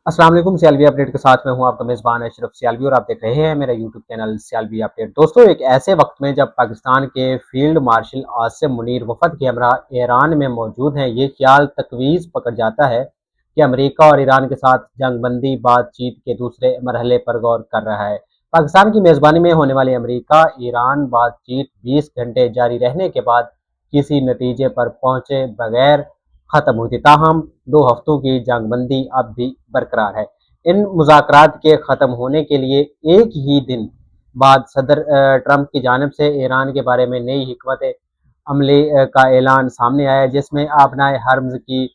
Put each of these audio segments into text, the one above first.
السلام علیکم، سیالوی اپڈیٹ کے ساتھ میں ہوں آپ کا میزبان اشرف سیالوی اور آپ دیکھ رہے ہیں میرا یوٹیوب چینل سیالوی اپڈیٹ۔ دوستو، ایک ایسے وقت میں جب پاکستان کے فیلڈ مارشل عاصم منیر وفد کے ہمراہ ایران میں موجود ہیں، یہ خیال تجویز پکڑ جاتا ہے کہ امریکہ اور ایران کے ساتھ جنگ بندی بات چیت کے دوسرے مرحلے پر غور کر رہا ہے۔ پاکستان کی میزبانی میں ہونے والی امریکہ ایران بات چیت 20 گھنٹے جاری رہنے کے بعد کسی نتیجے پر پہنچے بغیر ختم ہوئی تھی، تاہم 2 ہفتوں کی جنگ بندی اب بھی برقرار ہے۔ ان مذاکرات کے ختم ہونے کے لیے ایک ہی دن بعد صدر ٹرمپ کی جانب سے ایران کے بارے میں نئی حکمت عملی کا اعلان سامنے آیا، جس میں آبنائے ہرمز کی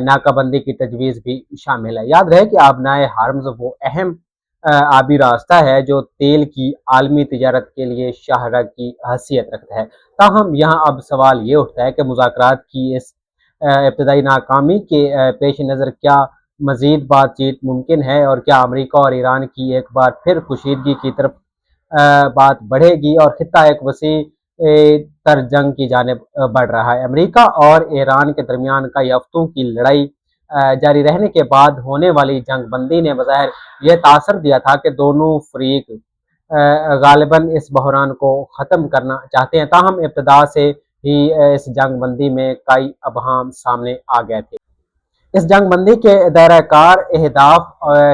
ناکہ بندی کی تجویز بھی شامل ہے۔ یاد رہے کہ آبنائے ہرمز وہ اہم آبی راستہ ہے جو تیل کی عالمی تجارت کے لیے شاہراہ کی حیثیت رکھتا ہے۔ تاہم یہاں اب سوال یہ اٹھتا ہے کہ مذاکرات کی اس ابتدائی ناکامی کے پیش نظر کیا مزید بات چیت ممکن ہے، اور کیا امریکہ اور ایران کی ایک بار پھر کشیدگی کی طرف بات بڑھے گی اور خطہ ایک وسیع تر جنگ کی جانب بڑھ رہا ہے۔ امریکہ اور ایران کے درمیان کئی ہفتوں کی لڑائی جاری رہنے کے بعد ہونے والی جنگ بندی نے بظاہر یہ تاثر دیا تھا کہ دونوں فریق غالباً اس بحران کو ختم کرنا چاہتے ہیں، تاہم ابتدا سے ہی اس جنگ بندی میں کئی ابہام سامنے آ گئے تھے۔ اس جنگ بندی کے دائرہ کار، اہداف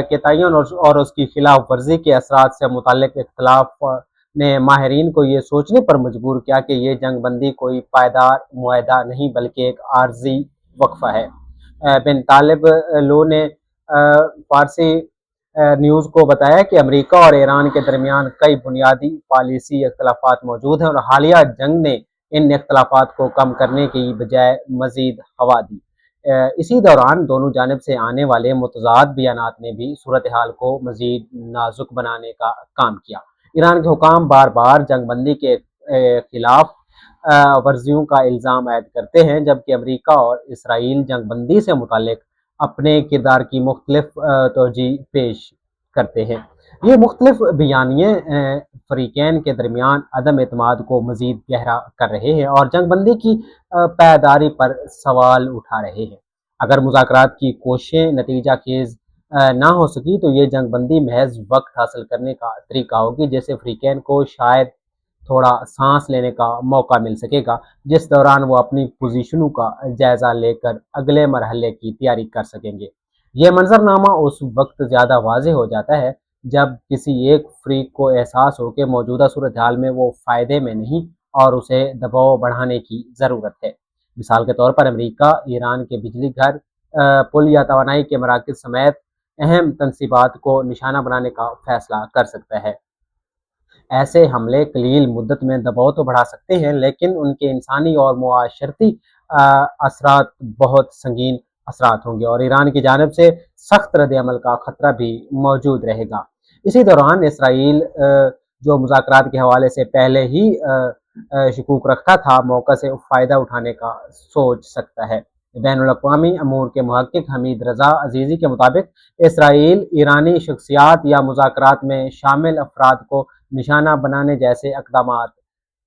کے تعین اور اس کی خلاف ورزی کے اثرات سے متعلق اختلاف نے ماہرین کو یہ سوچنے پر مجبور کیا کہ یہ جنگ بندی کوئی پائیدار معاہدہ نہیں بلکہ ایک عارضی وقفہ ہے۔ بن طالب لو نے فارسی نیوز کو بتایا کہ امریکہ اور ایران کے درمیان کئی بنیادی پالیسی اختلافات موجود ہیں اور حالیہ جنگ نے ان اختلافات کو کم کرنے کی بجائے مزید ہوا دی۔ اسی دوران دونوں جانب سے آنے والے متضاد بیانات نے بھی صورتحال کو مزید نازک بنانے کا کام کیا۔ ایران کے حکام بار بار جنگ بندی کے خلاف ورزیوں کا الزام عائد کرتے ہیں، جبکہ امریکہ اور اسرائیل جنگ بندی سے متعلق اپنے کردار کی مختلف توجیہ پیش کرتے ہیں۔ یہ مختلف بیانیے فریقین کے درمیان عدم اعتماد کو مزید گہرا کر رہے ہیں اور جنگ بندی کی پائیداری پر سوال اٹھا رہے ہیں۔ اگر مذاکرات کی کوششیں نتیجہ خیز نہ ہو سکی تو یہ جنگ بندی محض وقت حاصل کرنے کا طریقہ ہوگی، جس سے فریقین کو شاید تھوڑا سانس لینے کا موقع مل سکے گا، جس دوران وہ اپنی پوزیشنوں کا جائزہ لے کر اگلے مرحلے کی تیاری کر سکیں گے۔ یہ منظرنامہ اس وقت زیادہ واضح ہو جاتا ہے جب کسی ایک فریق کو احساس ہو کہ موجودہ صورتحال میں وہ فائدے میں نہیں اور اسے دباؤ بڑھانے کی ضرورت ہے۔ مثال کے طور پر امریکہ ایران کے بجلی گھر، پل یا توانائی کے مراکز سمیت اہم تنصیبات کو نشانہ بنانے کا فیصلہ کر سکتا ہے۔ ایسے حملے قلیل مدت میں دباؤ تو بڑھا سکتے ہیں، لیکن ان کے انسانی اور معاشرتی اثرات بہت سنگین اثرات ہوں گے اور ایران کی جانب سے سخت رد عمل کا خطرہ بھی موجود رہے گا۔ اسی دوران اسرائیل جو مذاکرات کے حوالے سے پہلے ہی شکوک رکھتا تھا، موقع سے فائدہ اٹھانے کا سوچ سکتا ہے۔ بین الاقوامی امور کے محقق حمید رضا عزیزی کے مطابق اسرائیل ایرانی شخصیات یا مذاکرات میں شامل افراد کو نشانہ بنانے جیسے اقدامات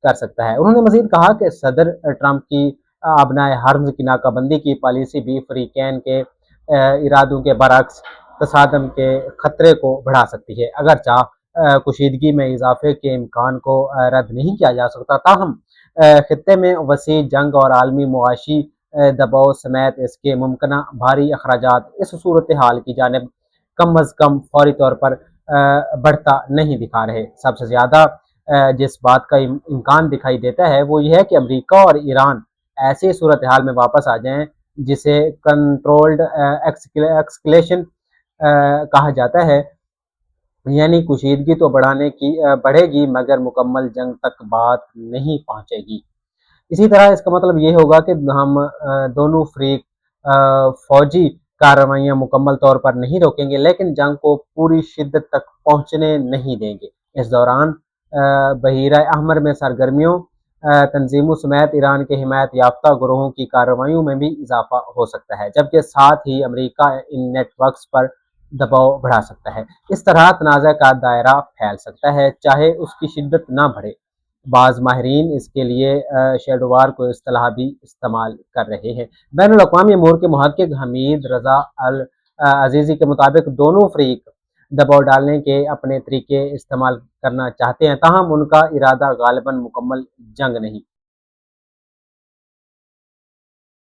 کر سکتا ہے۔ انہوں نے مزید کہا کہ صدر ٹرمپ کی آبنائے ہرمز کی ناکہ بندی کی پالیسی بھی فریقین کے ارادوں کے برعکس تصادم کے خطرے کو بڑھا سکتی ہے۔ اگرچہ کشیدگی میں اضافے کے امکان کو رد نہیں کیا جا سکتا، تاہم خطے میں وسیع جنگ اور عالمی معاشی دباؤ سمیت اس کے ممکنہ بھاری اخراجات اس صورتحال کی جانب کم از کم فوری طور پر بڑھتا نہیں دکھا رہے۔ سب سے زیادہ جس بات کا امکان دکھائی دیتا ہے وہ یہ ہے کہ امریکہ اور ایران ایسی صورتحال میں واپس آ جائیں جسے کنٹرولڈ ایکسکلیشن کہا جاتا ہے، یعنی کشیدگی تو بڑھے گی مگر مکمل جنگ تک بات نہیں پہنچے گی۔ اسی طرح اس کا مطلب یہ ہوگا کہ ہم دونوں فریق فوجی کارروائیاں مکمل طور پر نہیں روکیں گے، لیکن جنگ کو پوری شدت تک پہنچنے نہیں دیں گے۔ اس دوران بحیرہ احمر میں سرگرمیوں، تنظیموں سمیت ایران کے حمایت یافتہ گروہوں کی کارروائیوں میں بھی اضافہ ہو سکتا ہے، جبکہ ساتھ ہی امریکہ ان نیٹ ورکس پر دباؤ بڑھا سکتا ہے۔ اس طرح تنازع کا دائرہ پھیل سکتا ہے، چاہے اس کی شدت نہ بڑھے۔ بعض ماہرین اس کے لیے شیڈو وار کو اصطلاح بھی استعمال کر رہے ہیں۔ بین الاقوامی امور کے محقق حمید رضا عزیزی کے مطابق دونوں فریق دباؤ ڈالنے کے اپنے طریقے استعمال کرنا چاہتے ہیں، تاہم ان کا ارادہ غالباً مکمل جنگ نہیں۔